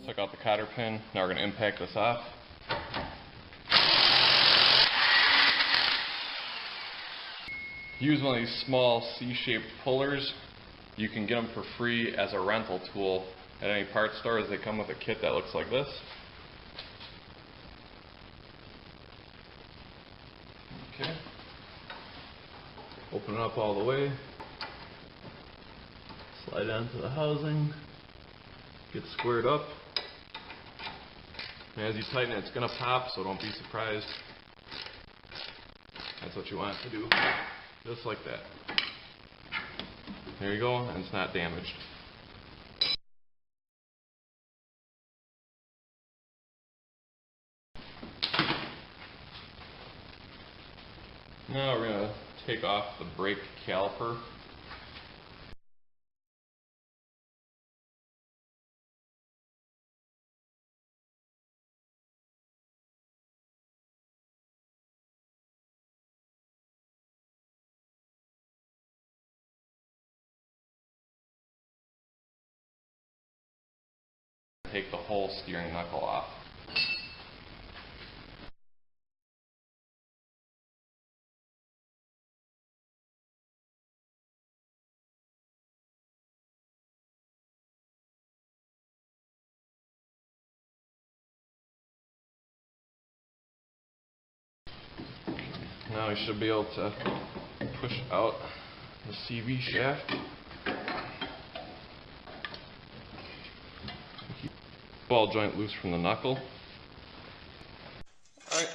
Took out the cotter pin. Now we're going to impact this off. Use one of these small C-shaped pullers. You can get them for free as a rental tool at any parts stores. They come with a kit that looks like this. Okay. Open it up all the way. Slide onto the housing. Get squared up. And as you tighten it, it's going to pop, so don't be surprised. That's what you want it to do. Just like that. There you go, and it's not damaged. Now we're going to take off the brake caliper. Take the whole steering knuckle off. Now we should be able to push out the CV shaft. Ball joint loose from the knuckle. Alright,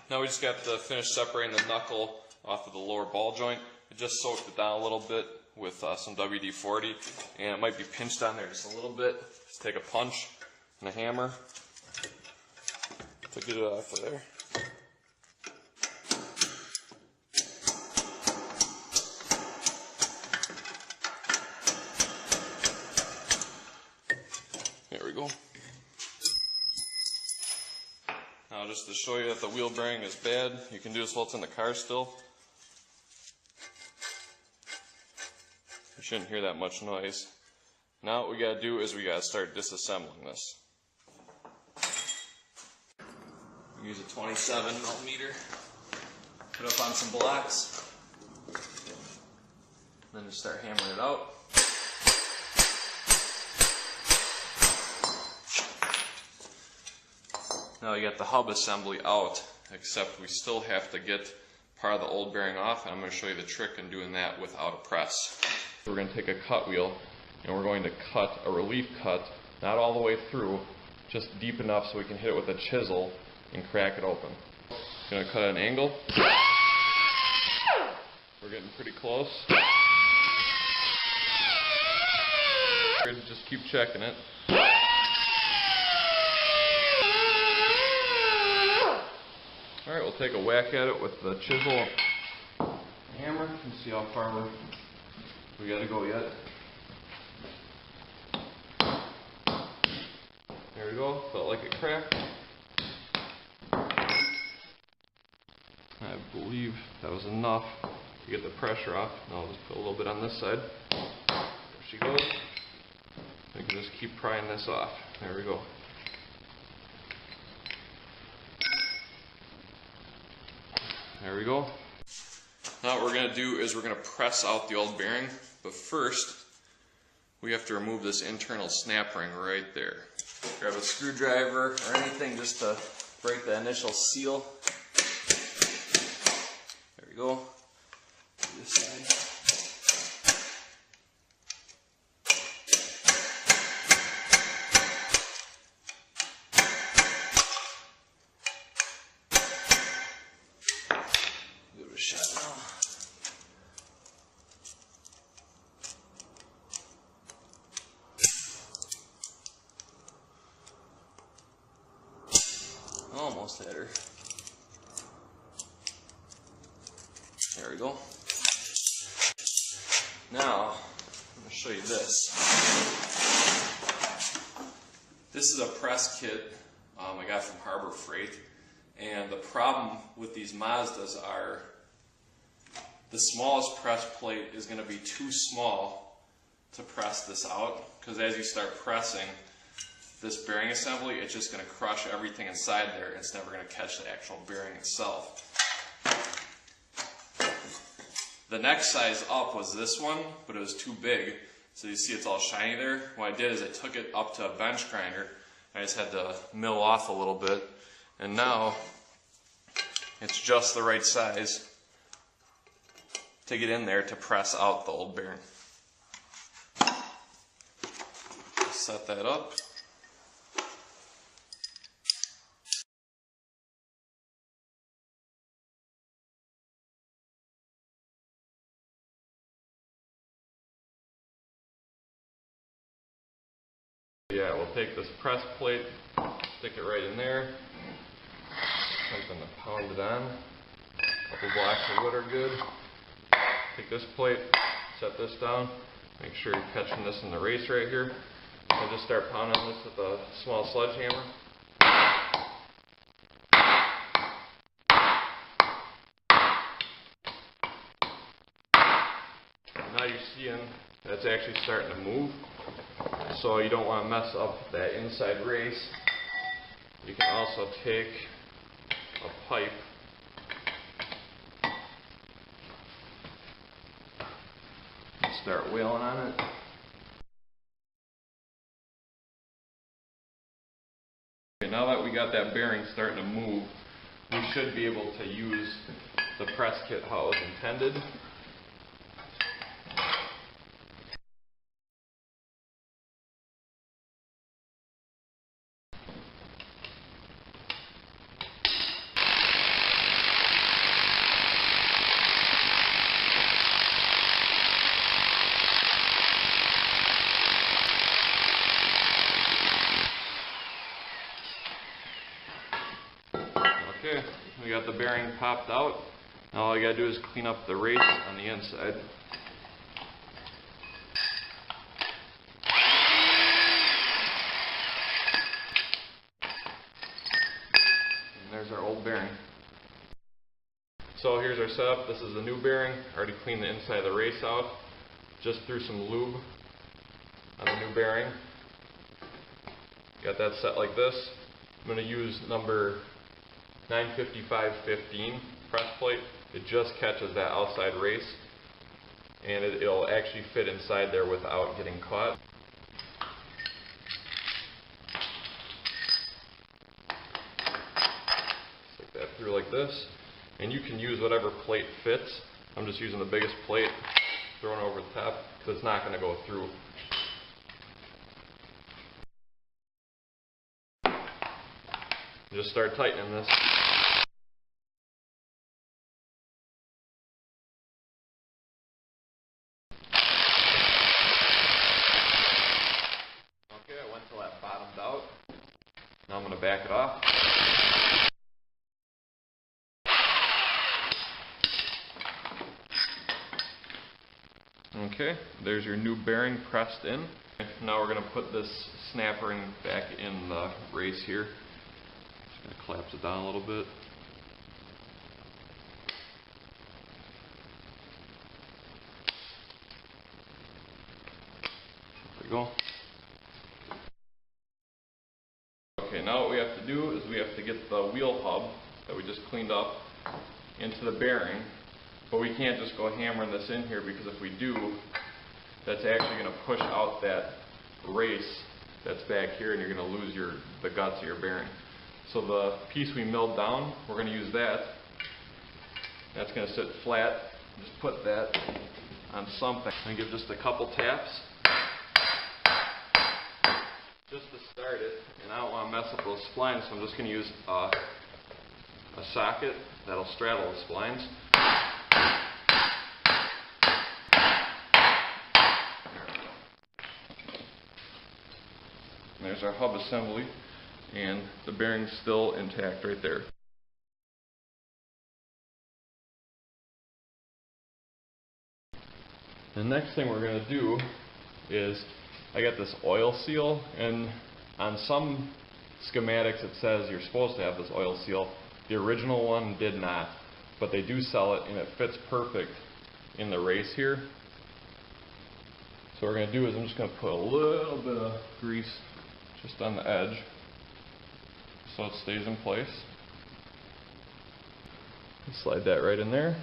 now we just got to finish separating the knuckle off of the lower ball joint. I just soaked it down a little bit with some WD-40, and it might be pinched on there just a little bit. Just take a punch and a hammer to get it off of there. There we go. Now just to show you that the wheel bearing is bad, you can do this while it's in the car still. You shouldn't hear that much noise. Now what we got to do is we got to start disassembling this. Use a 27mm, put up on some blocks, then just start hammering it out. Now you got the hub assembly out, except we still have to get part of the old bearing off, and I'm going to show you the trick in doing that without a press. We're going to take a cut wheel, and we're going to cut a relief cut, not all the way through, just deep enough so we can hit it with a chisel and crack it open. Going to cut at an angle. We're getting pretty close. Just keep checking it. Alright, we'll take a whack at it with the chisel and hammer and see how far we got to go yet. There we go, felt like it cracked. I believe that was enough to get the pressure off. Now I'll just put a little bit on this side. There she goes. We can just keep prying this off. There we go. There we go. Now what we're going to do is we're going to press out the old bearing, but first we have to remove this internal snap ring right there. Grab a screwdriver or anything just to break the initial seal. There we go. This side. Almost had her. There we go. Now, I'm going to show you this. This is a press kit I got from Harbor Freight, and the problem with these Mazdas are the smallest press plate is going to be too small to press this out, because as you start pressing, this bearing assembly, it's just going to crush everything inside there. It's never going to catch the actual bearing itself. The next size up was this one, but it was too big. So you see it's all shiny there. What I did is I took it up to a bench grinder. I just had to mill off a little bit. And now it's just the right size to get in there to press out the old bearing. Set that up. Yeah, we'll take this press plate, stick it right in there, something to pound it on. A couple blocks of wood are good. Take this plate, set this down, make sure you're catching this in the race right here. And just start pounding this with a small sledgehammer. Now you're seeing that's actually starting to move. So you don't want to mess up that inside race. You can also take a pipe and start wheeling on it. Okay, now that we got that bearing starting to move, we should be able to use the press kit how it was intended. Okay, we got the bearing popped out. Now all you gotta do is clean up the race on the inside. And there's our old bearing. So here's our setup. This is the new bearing. Already cleaned the inside of the race out. Just threw some lube on the new bearing. Got that set like this. I'm going to use number 955-15 press plate. It just catches that outside race, and it'll actually fit inside there without getting caught. Stick that through like this, and you can use whatever plate fits. I'm just using the biggest plate, throwing it over the top because it's not going to go through. Just start tightening this. Okay, I went till that bottomed out. Now I'm going to back it off. Okay, there's your new bearing pressed in. Now we're going to put this snap ring back in the race here. Just going to collapse it down a little bit. There we go. Okay, now what we have to do is we have to get the wheel hub that we just cleaned up into the bearing. But we can't just go hammering this in here, because if we do, that's actually going to push out that race that's back here, and you're going to lose the guts of your bearing. So the piece we milled down, we're going to use that. That's going to sit flat. Just put that on something and give just a couple taps just to start it. And I don't want to mess up those splines, so I'm just going to use a socket that'll straddle the splines. And there's our hub assembly, and the bearing's still intact right there. The next thing we're going to do is, I got this oil seal, and on some schematics it says you're supposed to have this oil seal. The original one did not, but they do sell it, and it fits perfect in the race here. So what we're going to do is I'm just going to put a little bit of grease just on the edge so it stays in place. Slide that right in there.